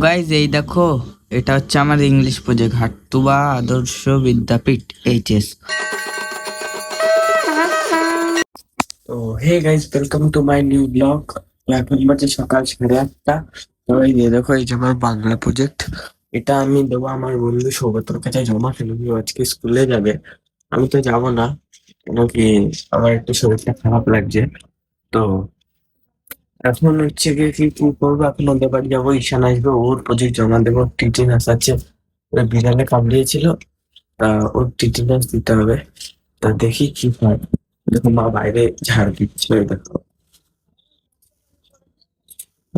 Guys এই দেখো, এটা হচ্ছে আমার ইংলিশ প্রজেক্ট, হাটতুবা আদর্শ বিদ্যাপীঠ এইচএস। তো hey guys, welcome to my new blog. এখন বাজে সকাল 8:30। তো এই যে দেখো, এই যে আমার বাংলা প্রজেক্ট। এটা আমি দেবো আমার বন্ধু সৌগতর কাছে জমা, কেন কি ও আজকে স্কুলে যাবে। আমি তো যাব না, কেন কি আমার একটু শরীরটা খারাপ লাগছে। তো এখন হচ্ছে গিয়ে কি করবো, এখন ওদের বাড়ি যাবো, ঈশান আসবে, ওর প্রজেক্ট জমা দেবো। টিটিনাস আছে, ওরা বিড়ালে কামড়িয়েছিল, তা ওর টিটিনাস দিতে হবে। তা দেখি কি হয়। দেখো মা বাইরে ঝাড় দিচ্ছে, ওই দেখো।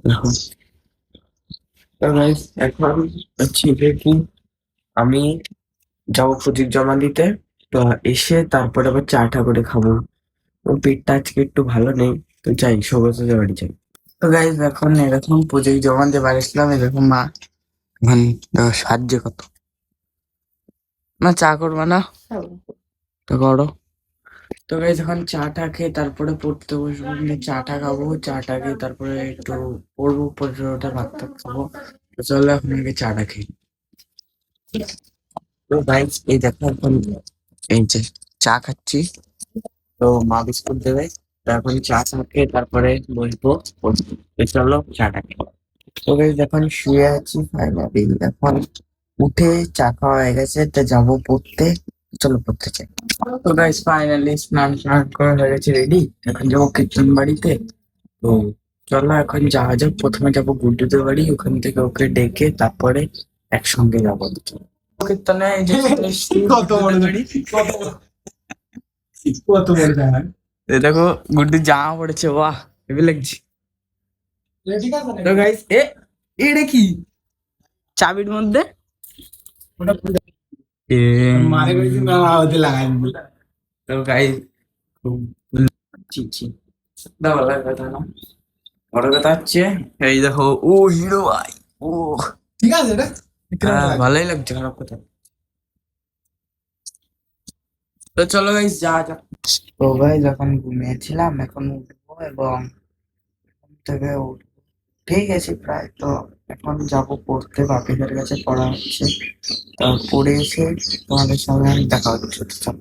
দেখো। তো guys, এখন হচ্ছে গিয়ে কি আমি যাবো প্রজেক্ট জমা দিতে। তো এসে তারপরে আবার চা টা করে খাবো। ওর পেটটা আজকে একটু ভালো নেই, তো যাই সৌগতের বাড়ি যাই। তো গাইজ এখন এরকম প্রজেক্ট জমা দিয়ে বাড়ি আসলাম, এরকম মা এখন সাহায্য কত না, চা করবা না? তো করো। তো গাইজ এখন চা টা খেয়ে তারপরে পড়তে বসবো, মানে চা টা খাবো, চা টা খেয়ে তারপরে একটু পড়বো, পড়ে ওটা ভাত টাত খাবো। তো চলো এখন আগে চা টা খেয়ে। তো গাইজ এই দেখো, এখন এই যে চা খাচ্ছি। তো মা বিস্কুট দেবে, তো এখন চা চা খেয়ে তারপরে বসবো পড়তে। তো চলো চা টা খেয়ে। তো গাইজ এখন শুয়ে আছি, ফাইনালি এখন উঠে চা খাওয়া হয়ে গেছে, তো যাবো পড়তে। চলো পড়তে চাই। তো গাইস ফাইনালি স্নান টান করা হয়ে গেছে, রেডি। এখন যাবো কীর্তন বাড়িতে। তো চলো এখন যাওয়া যাক, প্রথমে যাবো গুড্ডুদের বাড়ি, ওখান থেকে ওকে ডেকে তারপরে একসঙ্গে যাবো কীর্তনে। এই যে কত বড় বাড়ি, কত বড় জায়গা। এই দেখো গুড্ডু জামা পড়েছে, বাহ হেভি লাগছে। তো গাইস এটা কি চাবির মধ্যে? এ, তো গাইস ছি ছি, ভালো কথা না। বড় কথা হচ্ছে এই দেখো, ও হিরো ভাই, ও ঠিক আছে রে, ভালোই লাগছে, খারাপ কথা। তো চলো গাইস যা যা। তো গাইস এখন ঘুমিয়েছিলাম, এখন উঠবো এবং ঘুম থেকে উঠে গেছি প্রায়। তো এখন যাব পড়তে, বাপিদের কাছে পড়া হচ্ছে। তো পড়ে এসে তোমাদের সঙ্গে আমি দেখা হচ্ছে। তো চলো।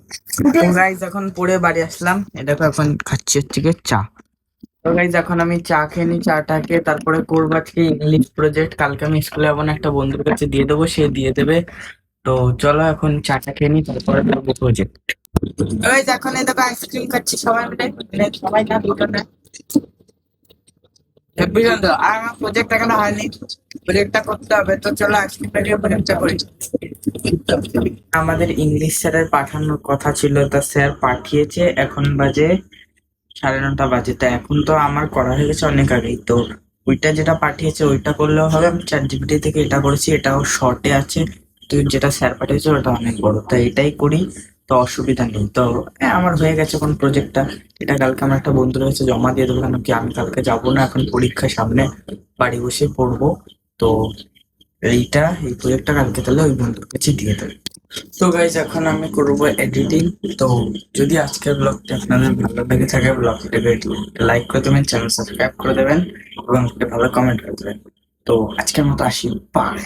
তো গাইস এখন পড়ে বাড়ি আসলাম, এ দেখো এখন খাচ্ছি হচ্ছে গিয়ে চা। তো গাইজ এখন আমি চা খেয়ে নি, চাটা খেয়ে তারপরে করবো আজকে ইংলিশ প্রজেক্ট। কালকে আমি স্কুলে যাবো না, একটা বন্ধুর কাছে দিয়ে দেবো, সে দিয়ে দেবে। তো চলো এখন চাটা খেয়ে নি, তারপরে করবো প্রজেক্ট। গাইজ এখন এই দেখো আইসক্রিম খাচ্ছি সবাই মিলে, মানে সবাই না, দুটো না। হেব্বি সুন্দর। আর আমার প্রজেক্ট এখনো হয়নি, প্রজেক্টটা করতে হবে। তো চলো আইসক্রিমটা দিয়ে প্রজেক্টটা করি। আমাদের ইংলিশ স্যারের পাঠানোর কথা ছিল, তা স্যার পাঠিয়েছে, এখন বাজে 9:30 বাজে। তা এখন তো আমার করা হয়ে গেছে অনেক আগেই। তো ওইটা যেটা পাঠিয়েছে ওইটা করলেও হবে, আমি চ্যাট জিপিটি থেকে এটা করেছি, এটাও শর্টে আছে। তো যেটা স্যার পাঠিয়েছে ওটা অনেক বড়, তাই এটাই করি। তো অসুবিধা নেই। তো হ্যাঁ, আমার হয়ে গেছে কোন প্রজেক্টটা। এটা কালকে আমার একটা বন্ধুর কাছে জমা দিয়ে দেবো, কেন কি আমি কালকে যাবো না, এখন পরীক্ষা সামনে, বাড়ি বসে পড়বো। তো এই প্রজেক্টটা কালকে তাহলে ওই বন্ধুর কাছে দিয়ে দেবে। তো গাইজ এখন আমি করবো এডিটিং। তো যদি আজকের ব্লগটা আপনাদের ভালো লেগে থাকে, ব্লগটাকে লাইক করে দেবেন, চ্যানেল সাবস্ক্রাইব করে দেবেন এবং একটা ভালো কমেন্ট করে দেবেন। তো আজকের মতো আসি, বাই।